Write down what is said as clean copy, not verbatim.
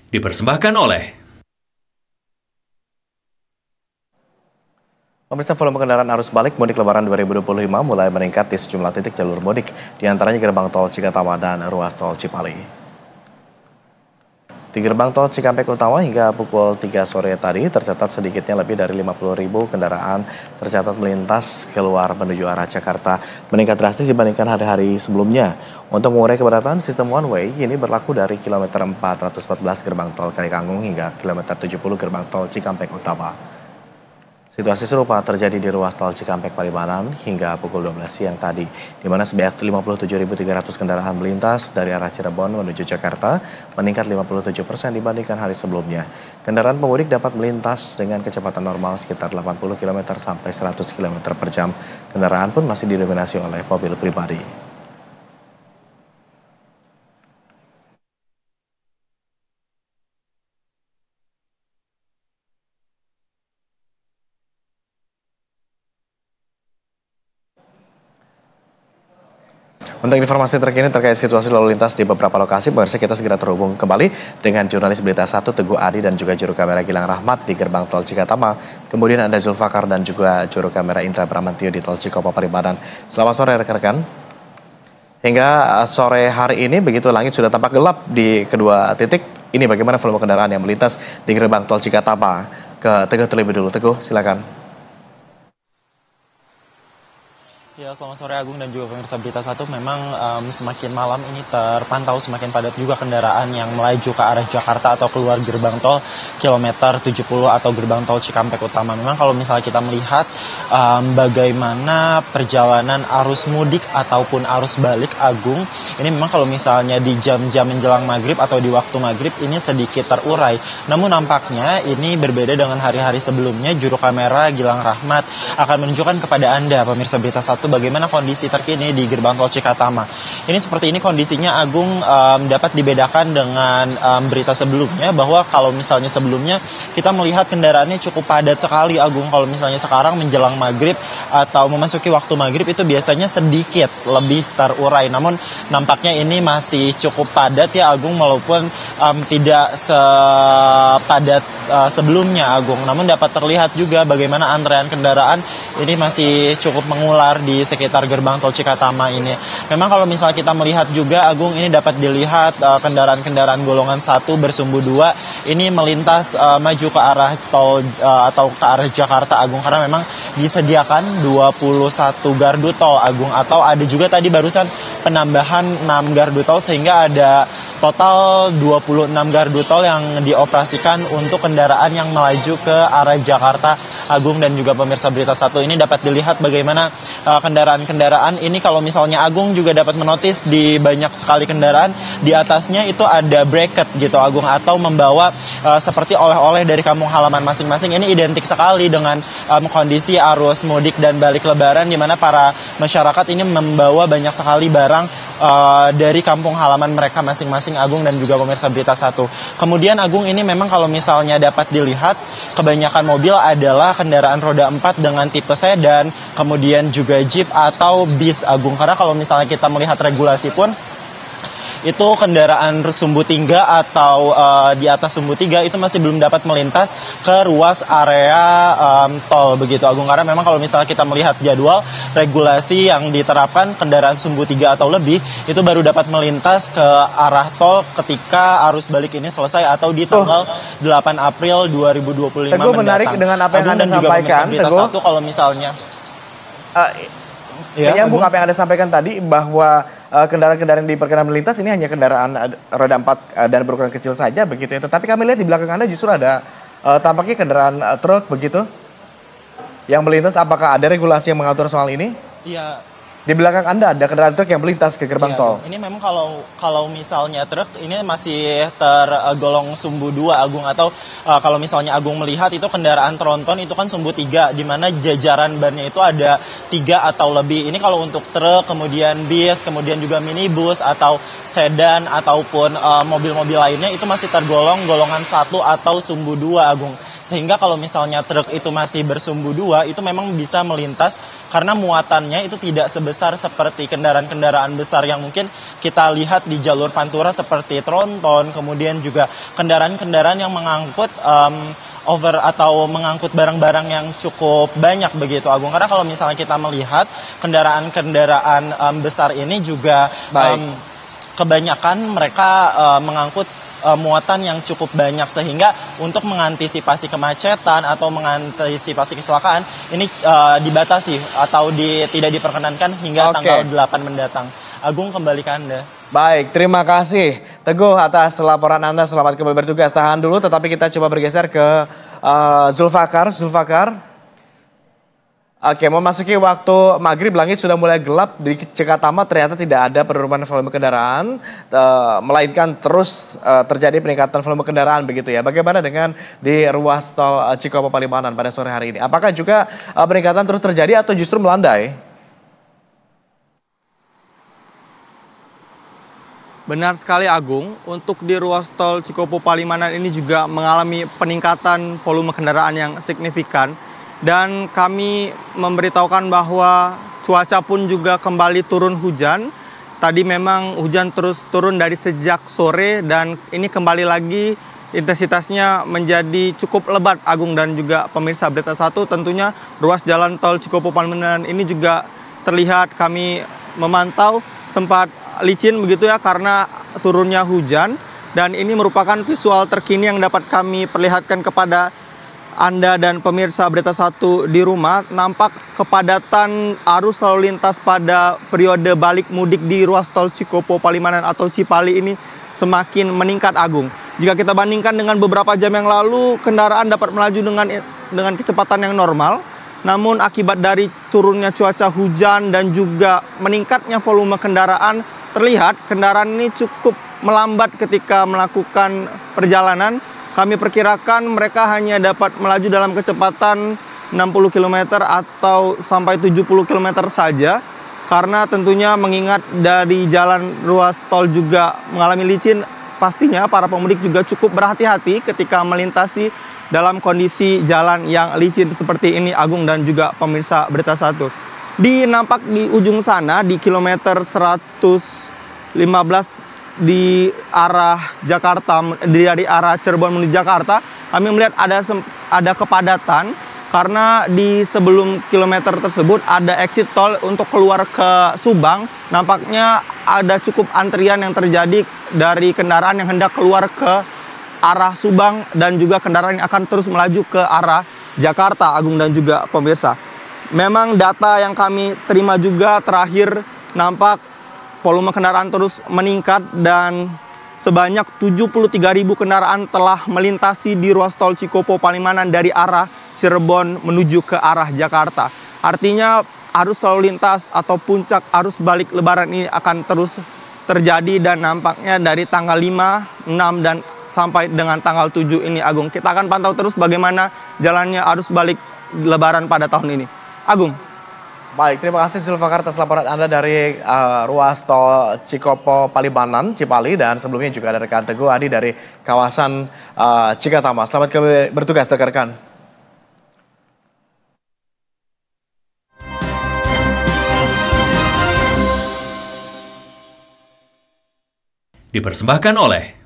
Dipersembahkan oleh Pemirsa, volume kendaraan arus balik mudik Lebaran 2025 mulai meningkat di sejumlah titik jalur mudik, di antaranya gerbang tol Cikatama dan ruas tol Cipali. Di gerbang tol Cikampek Utama hingga pukul 3 sore tadi tercatat sedikitnya lebih dari 50.000 kendaraan tercatat melintas keluar menuju arah Jakarta, meningkat drastis dibandingkan hari-hari sebelumnya. Untuk mengurai kepadatan, sistem one way ini berlaku dari kilometer 414 gerbang tol Kalikangkung hingga kilometer 70 gerbang tol Cikampek Utama. Situasi serupa terjadi di ruas tol Cikampek Palimanan hingga pukul 12 siang tadi, di mana sebanyak 57.300 kendaraan melintas dari arah Cirebon menuju Jakarta, meningkat 57% dibandingkan hari sebelumnya. Kendaraan pemudik dapat melintas dengan kecepatan normal sekitar 80 km sampai 100 km per jam. Kendaraan pun masih didominasi oleh mobil pribadi. Untuk informasi terkini terkait situasi lalu lintas di beberapa lokasi, pemirsa kita segera terhubung kembali dengan jurnalis Berita 1 Teguh Adi dan juga juru kamera Gilang Rahmat di gerbang tol Cikatama. Kemudian ada Zulfakar dan juga juru kamera Indra Bramantio di tol Cikopo Palimanan. Selamat sore rekan-rekan. Hingga sore hari ini begitu langit sudah tampak gelap di kedua titik. Ini bagaimana volume kendaraan yang melintas di gerbang tol Cikatama. Ke Teguh terlebih dulu. Teguh, silakan. Ya, selamat sore Agung dan juga pemirsa Berita 1. Memang semakin malam ini terpantau semakin padat juga kendaraan yang melaju ke arah Jakarta atau keluar gerbang tol kilometer 70 atau gerbang tol Cikampek Utama. Memang kalau misalnya kita melihat bagaimana perjalanan arus mudik ataupun arus balik Agung, ini memang kalau misalnya di jam-jam menjelang maghrib atau di waktu maghrib ini sedikit terurai. Namun nampaknya ini berbeda dengan hari-hari sebelumnya. Juru kamera Gilang Rahmat akan menunjukkan kepada Anda pemirsa Berita 1 bagaimana kondisi terkini di gerbang tol Cikatama. Ini seperti ini kondisinya Agung, dapat dibedakan dengan berita sebelumnya bahwa kalau misalnya sebelumnya kita melihat kendaraannya cukup padat sekali Agung. Kalau misalnya sekarang menjelang maghrib atau memasuki waktu maghrib itu biasanya sedikit lebih terurai. Namun nampaknya ini masih cukup padat ya Agung, walaupun tidak sepadat sebelumnya Agung. Namun dapat terlihat juga bagaimana antrean kendaraan ini masih cukup mengular di sekitar gerbang tol Cikatama ini. Memang kalau misalnya kita melihat juga Agung, ini dapat dilihat kendaraan-kendaraan golongan 1 bersumbu 2 ini melintas maju ke arah tol atau ke arah Jakarta Agung, karena memang disediakan 21 gardu tol Agung, atau ada juga tadi barusan penambahan 6 gardu tol sehingga ada total 26 gardu tol yang dioperasikan untuk kendaraan yang melaju ke arah Jakarta Agung. Dan juga pemirsa Berita 1, ini dapat dilihat bagaimana kendaraan-kendaraan ini kalau misalnya Agung juga dapat menotis di banyak sekali kendaraan di atasnya itu ada bracket gitu Agung, atau membawa seperti oleh-oleh dari kampung halaman masing-masing. Ini identik sekali dengan kondisi arus mudik dan balik lebaran, di mana para masyarakat ini membawa banyak sekali barang dari kampung halaman mereka masing-masing Agung dan juga pemirsa Berita 1. Kemudian Agung, ini memang kalau misalnya dapat dilihat kebanyakan mobil adalah kendaraan roda 4 dengan tipe sedan, kemudian juga jeep atau bis Agung. Karena kalau misalnya kita melihat regulasi pun itu kendaraan sumbu 3 atau di atas sumbu 3 itu masih belum dapat melintas ke ruas area tol begitu Agung. Karena memang kalau misalnya kita melihat jadwal regulasi yang diterapkan, kendaraan sumbu 3 atau lebih itu baru dapat melintas ke arah tol ketika arus balik ini selesai atau di tanggal 8 April 2025 Teguh, menarik dengan apa yang Anda sampaikan, Teguh. Kalau misalnya menyambung apa yang Anda sampaikan tadi bahwa kendaraan-kendaraan yang diperkenan melintas ini hanya kendaraan roda 4 dan berukuran kecil saja begitu ya. Tetapi kami lihat di belakang Anda justru ada tampaknya kendaraan truk begitu yang melintas. Apakah ada regulasi yang mengatur soal ini? Iya. Di belakang Anda ada kendaraan truk yang melintas ke gerbang tol. Ini memang kalau misalnya truk ini masih tergolong sumbu 2 Agung, atau kalau misalnya Agung melihat itu kendaraan tronton itu kan sumbu 3, di mana jajaran bannya itu ada 3 atau lebih. Ini kalau untuk truk, kemudian bis, kemudian juga minibus atau sedan ataupun mobil-mobil lainnya itu masih tergolong golongan 1 atau sumbu 2 Agung. Sehingga kalau misalnya truk itu masih bersumbu 2 itu memang bisa melintas karena muatannya itu tidak sebesar besar seperti kendaraan-kendaraan besar yang mungkin kita lihat di jalur Pantura seperti tronton, kemudian juga kendaraan-kendaraan yang mengangkut over atau mengangkut barang-barang yang cukup banyak begitu, Agung. Karena kalau misalnya kita melihat kendaraan-kendaraan besar ini juga kebanyakan mereka mengangkut muatan yang cukup banyak, sehingga untuk mengantisipasi kemacetan atau mengantisipasi kecelakaan ini dibatasi atau tidak diperkenankan hingga tanggal 8 mendatang. Agung, kembali ke Anda. Baik, terima kasih Teguh atas laporan Anda. Selamat kembali bertugas. Tahan dulu, tetapi kita coba bergeser ke Zulfakar. Oke, memasuki waktu maghrib, langit sudah mulai gelap di Cikatama. Ternyata tidak ada penurunan volume kendaraan, melainkan terus terjadi peningkatan volume kendaraan begitu ya. Bagaimana dengan di ruas tol Cikopo Palimanan pada sore hari ini? Apakah juga peningkatan terus terjadi atau justru melandai? Benar sekali, Agung. Untuk di ruas tol Cikopo Palimanan ini juga mengalami peningkatan volume kendaraan yang signifikan. Dan kami memberitahukan bahwa cuaca pun juga kembali turun hujan. Tadi memang hujan terus turun dari sejak sore dan ini kembali lagi intensitasnya menjadi cukup lebat, Agung dan juga pemirsa Berita 1. Tentunya ruas jalan tol Cikopo Palimanan ini juga terlihat, kami memantau sempat licin begitu ya karena turunnya hujan. Dan ini merupakan visual terkini yang dapat kami perlihatkan kepada Anda dan pemirsa Berita 1 di rumah. Nampak kepadatan arus lalu lintas pada periode balik mudik di ruas tol Cikopo Palimanan atau Cipali ini semakin meningkat, Agung. Jika kita bandingkan dengan beberapa jam yang lalu, kendaraan dapat melaju dengan kecepatan yang normal. Namun akibat dari turunnya cuaca hujan dan juga meningkatnya volume kendaraan, terlihat kendaraan ini cukup melambat ketika melakukan perjalanan. Kami perkirakan mereka hanya dapat melaju dalam kecepatan 60 km atau sampai 70 km saja. Karena tentunya mengingat dari jalan ruas tol juga mengalami licin, pastinya para pemudik juga cukup berhati-hati ketika melintasi dalam kondisi jalan yang licin seperti ini, Agung dan juga pemirsa Berita 1. Nampak di ujung sana di kilometer 115 di arah Jakarta, dari arah Cirebon menuju Jakarta, kami melihat ada kepadatan karena di sebelum kilometer tersebut ada exit tol untuk keluar ke Subang. Nampaknya ada cukup antrian yang terjadi dari kendaraan yang hendak keluar ke arah Subang dan juga kendaraan yang akan terus melaju ke arah Jakarta, Agung dan juga pemirsa. Memang data yang kami terima juga terakhir nampak volume kendaraan terus meningkat dan sebanyak 73.000 kendaraan telah melintasi di ruas tol Cikopo Palimanan dari arah Cirebon menuju ke arah Jakarta. Artinya arus lalu lintas atau puncak arus balik lebaran ini akan terus terjadi dan nampaknya dari tanggal 5, 6 dan sampai dengan tanggal 7 ini, Agung. Kita akan pantau terus bagaimana jalannya arus balik lebaran pada tahun ini. Agung. Baik, terima kasih Zulfakar atas laporan Anda dari ruas tol Cikopo Palimanan, Cipali, dan sebelumnya juga ada rekan Teguh Adi dari kawasan Cikatama. Selamat kembali bertugas rekan-rekan. Dipersembahkan oleh